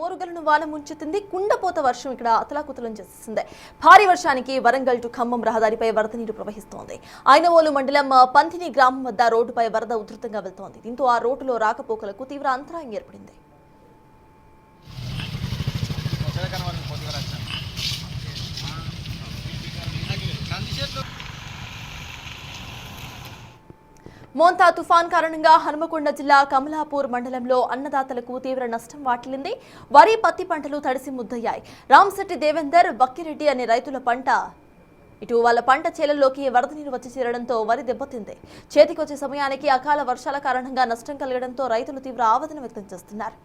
ఓరుగలను వాన ముంచెత్తింది. కుండపోత వర్షం ఇక్కడ అతలాకుతలం చేస్తుంది. భారీ వర్షానికి వరంగల్ టు ఖమ్మం రహదారిపై వరద నీరు ప్రవహిస్తోంది. ఐనవోలు మండలం పంతిని గ్రామం వద్ద రోడ్డుపై వరద ఉధృతంగా వెళ్తోంది. దీంతో ఆ రోడ్డులో రాకపోకలకు తీవ్ర అంతరాయం ఏర్పడింది. మోంతా తుఫాన్ కారణంగా హనుమకొండ జిల్లా కమలాపూర్ మండలంలో అన్నదాతలకు తీవ్ర నష్టం వాటిల్లింది. వరి పత్తి పంటలు తడిసి ముద్దయ్యాయి. రామశెట్టి దేవేందర్ బక్కిరెడ్డి అనే రైతుల పంట వాళ్ళ పంట చేలల్లోకి వరద నీరు వచ్చి చేరడంతో వరి దెబ్బతింది. చేతికొచ్చే సమయానికి అకాల వర్షాల కారణంగా నష్టం కలగడంతో రైతులు తీవ్ర ఆవేదన వ్యక్తం చేస్తున్నారు.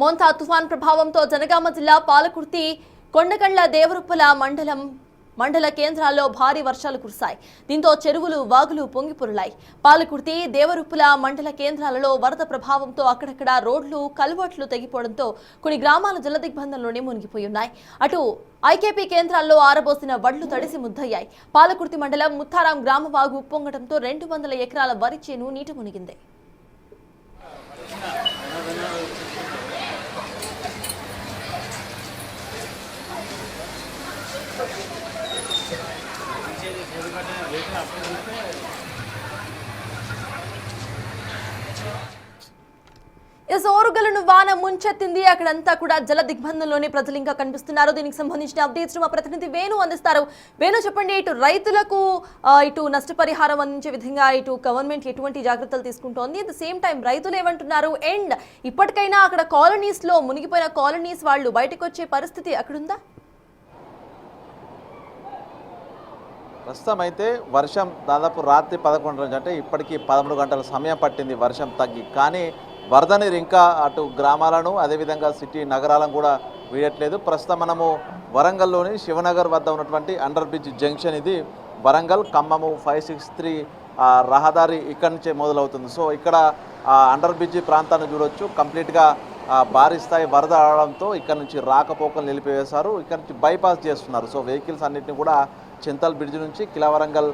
మోంతా తుఫాన్ ప్రభావంతో జనగామ జిల్లా పాలకుర్తి కొండకండ్ల దేవరుప్పల మండల కేంద్రాల్లో భారీ వర్షాలు కురిశాయి. దీంతో చెరువులు వాగులు పొంగిపొరలాయి. పాలకుర్తి దేవరుప్పల మండల కేంద్రాలలో వరద ప్రభావంతో అక్కడక్కడ రోడ్లు కల్వర్ట్లు తెగిపోవడంతో కొన్ని గ్రామాలు జలదిగ్బంధంలోనే మునిగిపోయి ఉన్నాయి. అటు ఐకేపీ కేంద్రాల్లో ఆరబోసిన వడ్లు తడిసి ముద్దయ్యాయి. పాలకుర్తి మండలం ముత్తారాం గ్రామ వాగు ఉప్పొంగడంతో 200 ఎకరాల వరి చేను నీట మునిగింది. ఓరుగలను వాన ముంచెత్తింది. అక్కడంతా కూడా జల దిగ్బంధంలోనే ప్రజలు ఇంకా కనిపిస్తున్నారు. దీనికి సంబంధించిన అప్డేట్స్ మా ప్రతినిధి వేణు అందిస్తారు. వేణు, చెప్పండి, ఇటు రైతులకు ఇటు నష్టపరిహారం అందించే విధంగా ఇటు గవర్నమెంట్ ఎటువంటి జాగ్రత్తలు తీసుకుంటోంది? అట్ ద సేమ్ టైం రైతులు ఏమంటున్నారు? అండ్ ఇప్పటికైనా అక్కడ కాలనీస్ లో మునిగిపోయిన కాలనీస్ వాళ్ళు బయటకు వచ్చే పరిస్థితి అక్కడుందా? ప్రస్తుతం అయితే వర్షం దాదాపు రాత్రి 11 రోజు అంటే ఇప్పటికీ 13 గంటల సమయం పట్టింది వర్షం తగ్గి. కానీ వరద నీరు ఇంకా అటు గ్రామాలను అదేవిధంగా సిటీ నగరాలను కూడా వీయట్లేదు. ప్రస్తుతం మనము వరంగల్లోని శివనగర్ వద్ద ఉన్నటువంటి అండర్ బ్రిడ్జ్ జంక్షన్, ఇది వరంగల్ ఖమ్మము 563 రహదారి ఇక్కడి నుంచే మొదలవుతుంది. సో ఇక్కడ అండర్ బ్రిడ్జ్ ప్రాంతాన్ని చూడొచ్చు. కంప్లీట్గా భారీ స్థాయి వరద రావడంతో ఇక్కడ నుంచి రాకపోకలు నిలిపివేశారు. ఇక్కడ నుంచి బైపాస్ చేస్తున్నారు. సో వెహికల్స్ అన్నింటినీ కూడా చింతల్ బ్రిడ్జ్ నుంచి కిలావరంగల్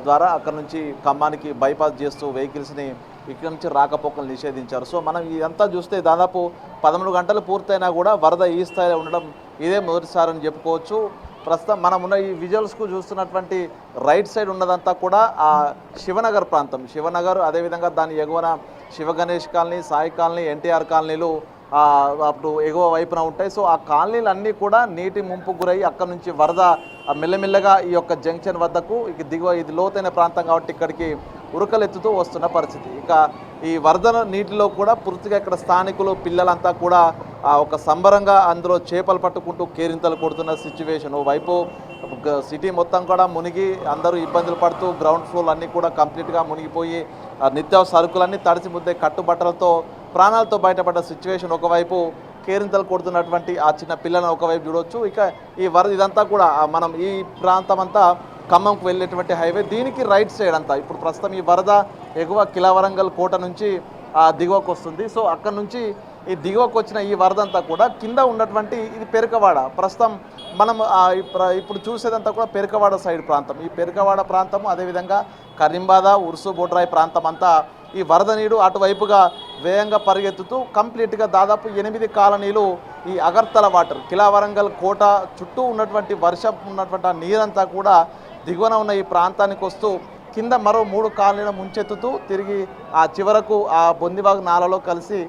ద్వారా అక్కడ నుంచి ఖమ్మానికి బైపాస్ చేస్తూ వెహికల్స్ని ఇక్కడ నుంచి రాకపోకలు నిషేధించారు. సో మనం ఇదంతా చూస్తే దాదాపు 13 గంటలు పూర్తయినా కూడా వరద ఈ స్థాయిలో ఉండడం ఇదే మొదటిసారి అని చెప్పుకోవచ్చు. ప్రస్తుతం మనం ఉన్న ఈ విజువల్స్కు చూస్తున్నటువంటి రైట్ సైడ్ ఉన్నదంతా కూడా ఆ శివనగర్ ప్రాంతం. శివనగర్ అదేవిధంగా దాని ఎగువన శివ గణేష్ కాలనీ, సాయి కాలనీ, ఎన్టీఆర్ కాలనీలు అప్పుడు ఎగువ వైపున ఉంటాయి. సో ఆ కాలనీలు అన్నీ కూడా నీటి ముంపు గురై అక్కడ నుంచి వరద మెల్లమెల్లగా ఈ యొక్క జంక్షన్ వద్దకు దిగువ, ఇది లోతైన ప్రాంతం కాబట్టి ఇక్కడికి ఉరకలెత్తుతూ వస్తున్న పరిస్థితి. ఇక ఈ వరద నీటిలో కూడా పూర్తిగా ఇక్కడ స్థానికులు పిల్లలంతా కూడా ఒక సంబరంగా అందులో చేపలు పట్టుకుంటూ కేరింతలు కొడుతున్న సిచ్యువేషన్. వైపు సిటీ మొత్తం కూడా మునిగి అందరూ ఇబ్బందులు పడుతూ గ్రౌండ్ ఫ్లోర్ అన్నీ కూడా కంప్లీట్గా మునిగిపోయి నిత్యావసర సరుకులన్నీ తడిసి ముద్దే కట్టుబట్టలతో ప్రాణాలతో బయటపడ్డ సిచ్యువేషన్. ఒకవైపు కేరింతలు కొడుతున్నటువంటి ఆ చిన్న పిల్లలను ఒకవైపు చూడవచ్చు. ఇక ఈ వరద ఇదంతా కూడా మనం ఈ ప్రాంతం అంతా ఖమ్మంకు వెళ్ళేటువంటి హైవే, దీనికి రైట్ సైడ్ అంతా ఇప్పుడు ప్రస్తుతం ఈ వరద ఎగువ కిలావరంగల్ కోట నుంచి దిగువకు వస్తుంది. సో అక్కడ నుంచి ఈ దిగువకు వచ్చిన ఈ వరద అంతా కూడా కింద ఉన్నటువంటి ఇది పెరకవాడ. ప్రస్తుతం మనం ఇప్పుడు చూసేదంతా కూడా పెరకవాడ సైడ్ ప్రాంతం. ఈ పెరకవాడ ప్రాంతము అదేవిధంగా కరీంబాద, ఉర్సు, బొడ్రాయి ప్రాంతం అంతా ఈ వరద నీరు అటువైపుగా వేగంగా పరిగెత్తుతూ కంప్లీట్గా దాదాపు 8 కాలనీలు ఈ అగర్తల వాటర్ కిలావరంగల్ కోట చుట్టూ ఉన్నటువంటి వర్షం ఉన్నటువంటి ఆ నీరంతా కూడా దిగువన ఉన్న ఈ ప్రాంతానికి వస్తూ కింద మరో 3 కాలనీల ముంచెత్తుతూ తిరిగి ఆ చివరకు ఆ బొందిబాగ్ నాలలో కలిసి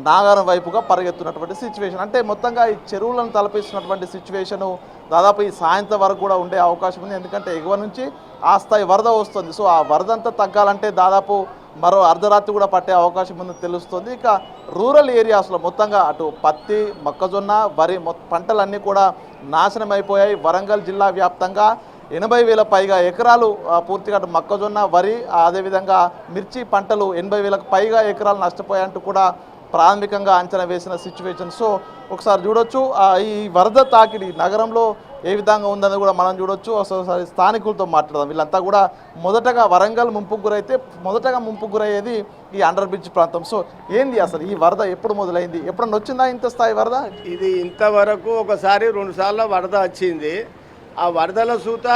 నాగారం వైపుగా పరిగెత్తున్నటువంటి సిచ్యువేషన్. అంటే మొత్తంగా ఈ చెరువులను తలపిస్తున్నటువంటి సిచ్యువేషను దాదాపు ఈ సాయంత్రం వరకు కూడా ఉండే అవకాశం ఉంది. ఎందుకంటే ఎగువ నుంచి ఆ స్థాయి వరద వస్తుంది. సో ఆ వరద అంతా తగ్గాలంటే దాదాపు మరో అర్ధరాత్రి కూడా పట్టే అవకాశం ఉందని తెలుస్తుంది. ఇక రూరల్ ఏరియాస్లో మొత్తంగా అటు పత్తి, మొక్కజొన్న, వరి పంటలన్నీ కూడా నాశనం అయిపోయాయి. వరంగల్ జిల్లా వ్యాప్తంగా 80,000 పైగా ఎకరాలు పూర్తిగా మొక్కజొన్న, వరి అదేవిధంగా మిర్చి పంటలు 80,000కు పైగా ఎకరాలు నష్టపోయాయంటూ కూడా ప్రాథమికంగా అంచనా వేసిన సిచ్యువేషన్. సో ఒకసారి చూడొచ్చు ఈ వరద తాకిడి నగరంలో ఏ విధంగా ఉందని కూడా మనం చూడొచ్చు. ఒకసారి స్థానికులతో మాట్లాడదాం. వీళ్ళంతా కూడా మొదటగా వరంగల్ ముంపుకు గురైతే మొదటగా ముంపుకు గురయ్యేది ఈ అండర్ బ్రిడ్జ్ ప్రాంతం. సో ఏంది అసలు ఈ వరద ఎప్పుడు మొదలైంది? ఎప్పుడన్నా వచ్చిందా ఇంత స్థాయి వరద? ఇది ఇంతవరకు ఒకసారి 2 సార్లు వరద వచ్చింది. ఆ వరదల సూత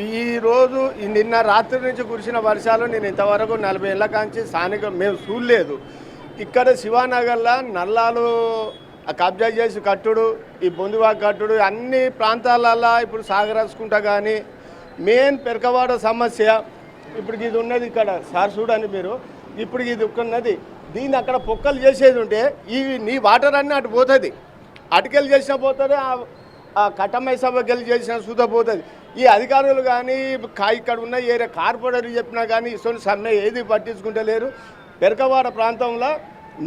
ఈరోజు నిన్న రాత్రి నుంచి కురిసిన వర్షాలు నేను ఇంతవరకు 40 ఏళ్ళ కాంచి స్థానిక మేము చూడలేదు. ఇక్కడ శివానగర్లో నల్లాలు కబ్జా చేసి కట్టుడు, ఈ బొందివా కట్టుడు అన్ని ప్రాంతాలల్లో ఇప్పుడు సాగరాసుకుంటా. కానీ మెయిన్ పెరకవాడ సమస్య ఇప్పుడు ఇది ఉన్నది. ఇక్కడ సార్ చూడండి మీరు, ఇప్పుడు ఇది ఉన్నది. దీన్ని అక్కడ పొక్కలు చేసేది ఉంటే నీ వాటర్ అన్నీ అటు పోతుంది, అటుకెళ్ళి చేసినా పోతుంది, ఆ కట్టమై సభకి వెళ్ళి చేసిన సూత పోతుంది. ఈ అధికారులు కానీ ఇక్కడ ఉన్న ఏరియా కార్పొరేటర్ చెప్పినా కానీ ఇటువంటి సమ్మె ఏది పట్టించుకుంటలేరు. పెరకవాడ ప్రాంతంలో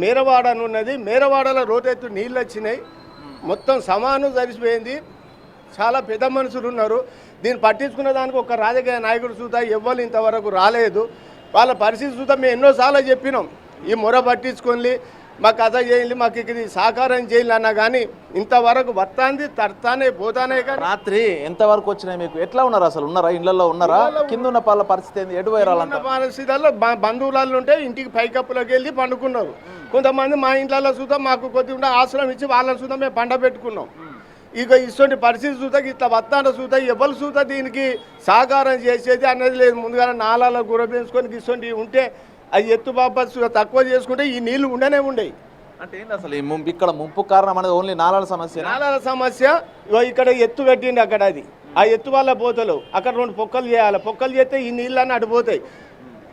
మేరవాడ అని ఉన్నది. మేరవాడలో రోడ్డెత్తు నీళ్ళు వచ్చినాయి, మొత్తం సమానం జరిసిపోయింది. చాలా పెద్ద మనుషులు ఉన్నారు. దీన్ని పట్టించుకున్న దానికి ఒక రాజకీయ నాయకుడు చూద్దా ఎవ్వరు ఇంతవరకు రాలేదు. వాళ్ళ పరిస్థితి చూద్దా మేము ఎన్నోసార్లు చెప్పినాం, ఈ మొర పట్టించుకొని మాకు కథ చేయాలి, మాకు ఇది సహకారం చేయాలి అన్నా కానీ ఇంతవరకు వస్తాంది తడతానే పోతానే. కానీ రాత్రి ఎంతవరకు వచ్చినాయి మీకు? ఎట్లా ఉన్నారు? అసలు ఉన్నారా? ఇళ్లలో ఉన్నారా? కింద ఉన్న వాళ్ళ పరిస్థితి ఏంది? ఎటు వైరాలంట పరిస్థితుల్లో బంధువులలో ఉంటే ఇంటికి పైకప్పులోకి వెళ్ళి పండుకున్నారు. కొంతమంది మా ఇంట్లో చూద్దాం మాకు కొద్దిగా ఆశ్రమం ఇచ్చి వాళ్ళని చూద్దాం మేము పండ పెట్టుకున్నాం. ఇక ఇటువంటి పరిస్థితి చూద్దా ఇట్లా వస్తాన చూద్దా ఎవరు చూద్దా దీనికి సహకారం చేసేది అనేది లేదు. ముందుగా నాలాల గురబేసుకొని ఇటువంటి ఉంటే అది ఎత్తు బాబా తక్కువ చేసుకుంటే ఈ నీళ్లు ఉండనే ఉండేవి. అంటే ఏంటి అసలు ఇక్కడ ముంపు కారణం అనేది ఓన్లీ నాలాల సమస్య? నాలాల సమస్య. ఇక్కడ ఎత్తు పెట్టిండి, అక్కడ అది ఆ ఎత్తు వల్ల పోతలు అక్కడ 2 పొక్కలు చేయాలి. పొక్కలు చేస్తే ఈ నీళ్ళన్నీ అడిపోతాయి.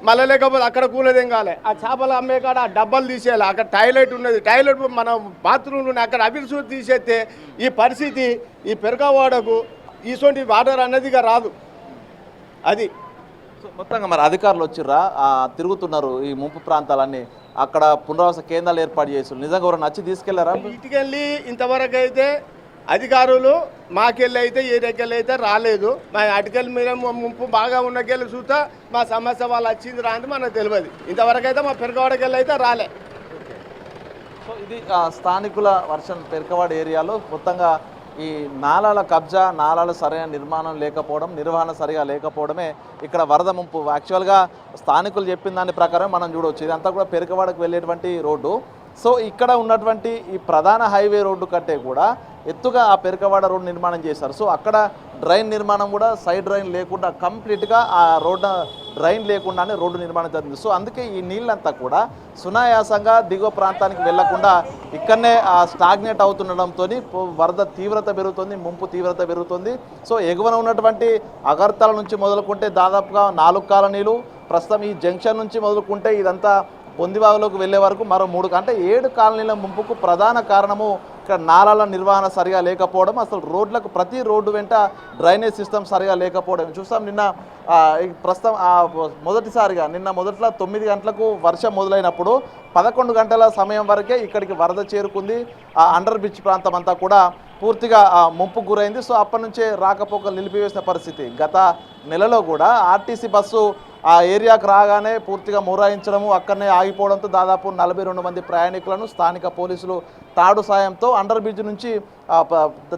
మళ్ళీ లేకపోతే అక్కడ కూలదేం కాలే. ఆ చేపలు అమ్మే కాడ ఆ డబ్బాలు తీసేయాలి. అక్కడ టాయిలెట్ ఉన్నది, టాయిలెట్ మన బాత్రూమ్లు ఉన్నాయి, అక్కడ అభివృద్ధి తీసేస్తే ఈ పరిస్థితి ఈ పెరకవాడకు ఇటువంటి వాటర్ అన్నదిగా రాదు. అది మొత్తంగా మరి అధికారులు వచ్చిర్రా, తిరుగుతున్నారు ఈ ముంపు ప్రాంతాలన్నీ, అక్కడ పునరావాస కేంద్రాలు ఏర్పాటు చేసి నిజంగా ఎవరు నచ్చి తీసుకెళ్లారా? ఇటుకెళ్ళి ఇంతవరకు అయితే అధికారులు మాకెళ్ళి అయితే ఏరియాకెళ్ళి అయితే రాలేదు. మా అటుకెళ్ళి మీద ముంపు బాగా ఉన్నకెళ్ళి చూస్తా మా సమస్య వాళ్ళు వచ్చింది రాంది మనకు తెలియదు. ఇంతవరకు అయితే మా పెరకవాడకెళ్ళి అయితే రాలే. సో ఇది స్థానికుల వర్షం పెరకవాడ ఏరియాలో మొత్తంగా ఈ నాలాల కబ్జా, నాలాల సరైన నిర్మాణం లేకపోవడం, నిర్వహణ సరిగా లేకపోవడమే ఇక్కడ వరద ముంపు. యాక్చువల్గా స్థానికులు చెప్పిన దాని ప్రకారం మనం చూడవచ్చు, ఇదంతా కూడా పెరకవాడకు వెళ్ళేటువంటి రోడ్డు. సో ఇక్కడ ఉన్నటువంటి ఈ ప్రధాన హైవే రోడ్డు కంటే కూడా ఎత్తుగా ఆ పెరకవాడ రోడ్డు నిర్మాణం చేశారు. సో అక్కడ డ్రైన్ నిర్మాణం కూడా సైడ్ డ్రైన్ లేకుండా కంప్లీట్గా ఆ రోడ్డు డ్రైన్ లేకుండానే రోడ్డు నిర్మాణం జరిగింది. సో అందుకే ఈ నీళ్ళంతా కూడా సునాయాసంగా దిగువ ప్రాంతానికి వెళ్లకుండా ఇక్కడనే స్టాగ్నేట్ అవుతుండడంతో వరద తీవ్రత పెరుగుతుంది, ముంపు తీవ్రత పెరుగుతుంది. సో ఎగువన ఉన్నటువంటి అగర్తల నుంచి మొదలుకుంటే దాదాపుగా 4 కాలనీలు, ప్రస్తుతం ఈ జంక్షన్ నుంచి మొదలుకుంటే ఇదంతా పొందివాగులోకి వెళ్లే వరకు మరో 3 అంటే 7 కాలనీల ముంపుకు ప్రధాన కారణము ఇక్కడ నాలాల నిర్వహణ సరిగా లేకపోవడం, అసలు రోడ్లకు ప్రతి రోడ్డు వెంట డ్రైనేజ్ సిస్టమ్ సరిగా లేకపోవడం చూస్తాం. నిన్న ప్రస్తుతం మొదటిసారిగా మొదట్లో 9 గంటలకు వర్షం మొదలైనప్పుడు 11 గంటల సమయం వరకే ఇక్కడికి వరద చేరుకుంది. ఆ అండర్ బ్రిడ్జ్ ప్రాంతం అంతా కూడా పూర్తిగా ముంపుకు గురైంది. సో అప్పటి నుంచే రాకపోకలు నిలిపివేసిన పరిస్థితి. గత నెలలో కూడా ఆర్టీసీ బస్సు ఆ ఏరియాకు రాగానే పూర్తిగా మొరాయించడము, అక్కడనే ఆగిపోవడంతో దాదాపు 42 మంది ప్రయాణికులను స్థానిక పోలీసులు తాడు సాయంతో అండర్ బ్రిడ్జ్ నుంచి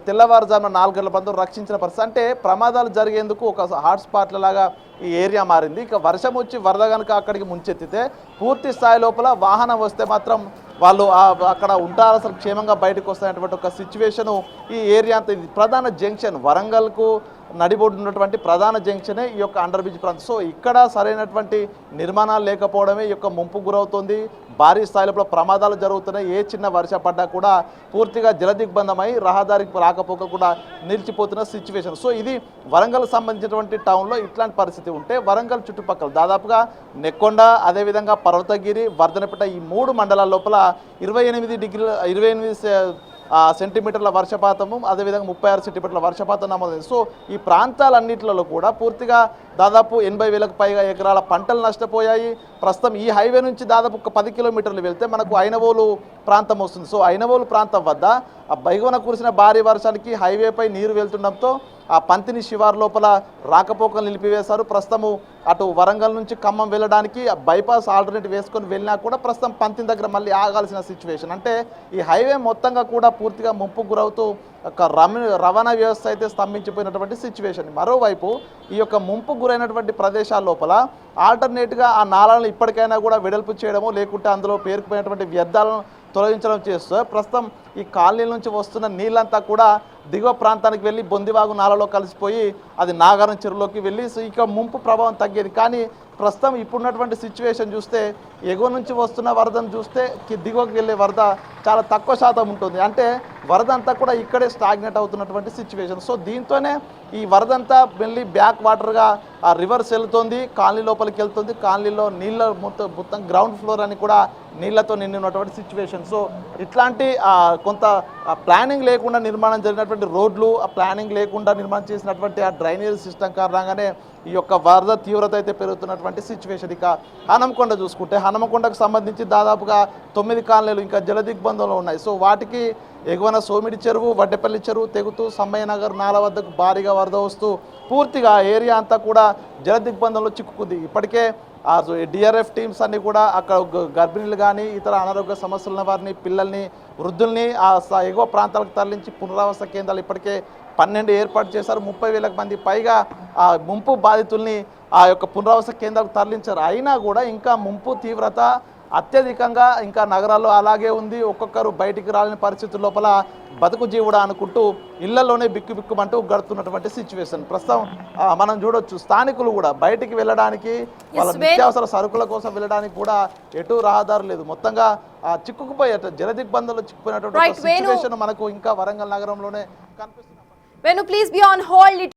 తెల్లవారుజామున 4 గంటల పంతో రక్షించిన పరిస్థితి. అంటే ప్రమాదాలు జరిగేందుకు ఒక హాట్స్పాట్ల లాగా ఈ ఏరియా మారింది. ఇక వర్షం వచ్చి వరద కనుక అక్కడికి ముంచెత్తితే పూర్తి స్థాయి లోపల వాహనం వస్తే మాత్రం వాళ్ళు అక్కడ ఉంటారు, అసలు క్షేమంగా బయటకు వస్తున్నటువంటి ఒక సిచ్యువేషను ఈ ఏరియా అంతా. ఇది ప్రధాన జంక్షన్, వరంగల్కు నడిబొడ్డు ఉన్నటువంటి ప్రధాన జంక్షనే ఈ యొక్క అండర్ బ్రిడ్జ్ ప్రాంతం. సో ఇక్కడ సరైనటువంటి నిర్మాణాలు లేకపోవడమే ఈ యొక్క ముంపు గురవుతుంది. భారీ స్థాయిలో ప్రమాదాలు జరుగుతున్నాయి. ఏ చిన్న వర్షం పడ్డా కూడా పూర్తిగా జలదిగ్బంధమై రహదారికి రాకపోక కూడా నిలిచిపోతున్న సిచ్యువేషన్. సో ఇది వరంగల్ సంబంధించినటువంటి టౌన్లో ఇట్లాంటి పరిస్థితి ఉంటే వరంగల్ చుట్టుపక్కల దాదాపుగా నెక్కొండ, అదేవిధంగా పర్వతగిరి, వర్ధనపేట ఈ 3 మండలాల లోపల 28 సెంటీమీటర్ల వర్షపాతము, అదేవిధంగా 36 సెంటీమీటర్ల వర్షపాతం నమోదైంది. సో ఈ ప్రాంతాలన్నింటిలో కూడా పూర్తిగా దాదాపు 80,000కు పైగా ఎకరాల పంటలు నష్టపోయాయి. ప్రస్తుతం ఈ హైవే నుంచి దాదాపు ఒక 10 కిలోమీటర్లు వెళ్తే మనకు ఐనవోలు ప్రాంతం వస్తుంది. సో ఐనవోలు ప్రాంతం వద్ద ఆ బైగోన కురిసిన భారీ వర్షానికి హైవేపై నీరు వెళ్తుండడంతో ఆ పంతిని శివారు లోపల రాకపోకలు నిలిపివేశారు. ప్రస్తుతము అటు వరంగల్ నుంచి ఖమ్మం వెళ్ళడానికి బైపాస్ ఆల్టర్నేటివ్ వేసుకొని వెళ్ళినా కూడా ప్రస్తుతం పంతిని దగ్గర మళ్ళీ ఆగాల్సిన సిచ్యువేషన్. అంటే ఈ హైవే మొత్తంగా కూడా పూర్తిగా ముంపుకు గురవుతూ ఒక రవాణా వ్యవస్థ అయితే స్తంభించిపోయినటువంటి సిచ్యువేషన్. మరోవైపు ఈ యొక్క ముంపు గురైనటువంటి ప్రదేశాల లోపల ఆల్టర్నేట్గా ఆ నాళాలను ఇప్పటికైనా కూడా వెడల్పు చేయడము, లేకుంటే అందులో పేరుకుపోయినటువంటి వ్యర్థాలను తొలగించడం చేస్తూ ప్రస్తుతం ఈ కాలనీల నుంచి వస్తున్న నీళ్ళంతా కూడా దిగువ ప్రాంతానికి వెళ్ళి బొందివాగు నాలలో కలిసిపోయి అది నాగారం చెరువులోకి వెళ్ళి ఇక ముంపు ప్రభావం తగ్గేది. కానీ ప్రస్తుతం ఇప్పుడున్నటువంటి సిచ్యువేషన్ చూస్తే ఎగువ నుంచి వస్తున్న వరదను చూస్తే దిగువకి వెళ్ళే వరద చాలా తక్కువ శాతం ఉంటుంది. అంటే వరద అంతా కూడా ఇక్కడే స్టాగ్నేట్ అవుతున్నటువంటి సిచ్యువేషన్. సో దీంతోనే ఈ వరదంతా వెళ్ళి బ్యాక్ వాటర్గా ఆ రివర్స్ వెళ్తుంది, కాలనీ లోపలికి వెళ్తుంది. కాలనీలో నీళ్ళ మొత్తం గ్రౌండ్ ఫ్లోర్ అని కూడా నీళ్లతో నిండినటువంటి సిచ్యువేషన్. సో ఇట్లాంటి కొంత ప్లానింగ్ లేకుండా నిర్మాణం జరిగినటువంటి రోడ్లు, ఆ ప్లానింగ్ లేకుండా నిర్మాణం చేసినటువంటి ఆ డ్రైనేజ్ సిస్టమ్ కారణంగానే ఈ యొక్క వరద తీవ్రత అయితే పెరుగుతున్నటువంటి సిచ్యువేషన్. ఇక హనంకొండ చూసుకుంటే హనుమకొండకు సంబంధించి దాదాపుగా 9 కాలనీలు ఇంకా జలదిగ్బంధంలో ఉన్నాయి. సో వాటికి ఎగువన సోమిడి చెరువు, వడ్డెపల్లి చెరువు తెగుతూ సమ్మయ్య నగర్ నాల వద్దకు భారీగా వరద వస్తూ పూర్తిగా ఏరియా అంతా కూడా జలదిగ్బంధంలో చిక్కుకుంది. ఇప్పటికే ఆ డిఆర్ఎఫ్ టీమ్స్ అన్నీ కూడా అక్కడ గర్భిణీలు కానీ ఇతర అనారోగ్య సమస్యలున్న వారిని, పిల్లల్ని, వృద్ధుల్ని ఆ ఎగువ ప్రాంతాలకు తరలించి పునరావాస కేంద్రాలు ఇప్పటికే 12 ఏర్పాటు చేశారు. 30,000 మంది పైగా ఆ ముంపు బాధితుల్ని ఆ యొక్క పునరావాస కేంద్రాలకు తరలించారు. అయినా కూడా ఇంకా ముంపు తీవ్రత అత్యధికంగా ఇంకా నగరాల్లో అలాగే ఉంది. ఒక్కొక్కరు బయటికి రాలేని పరిస్థితుల లోపల బతుకు జీవుడా అనుకుంటూ ఇళ్లలోనే బిక్కుబిక్కుమంటూ గడుతున్నటువంటి సిచ్యువేషన్. ప్రస్తుతం మనం చూడొచ్చు స్థానికులు కూడా బయటికి వెళ్ళడానికి, వాళ్ళ నిత్యావసర సరుకుల కోసం వెళ్ళడానికి కూడా ఎటు రహదారు లేదు. మొత్తంగా చిక్కుకుపోయే జలదిగ్బంధంలో చిక్కుపోయినటువంటి సిచ్యువేషన్ మనకు ఇంకా వరంగల్ నగరంలోనే కనిపిస్తుంది. Venu, please be on hold.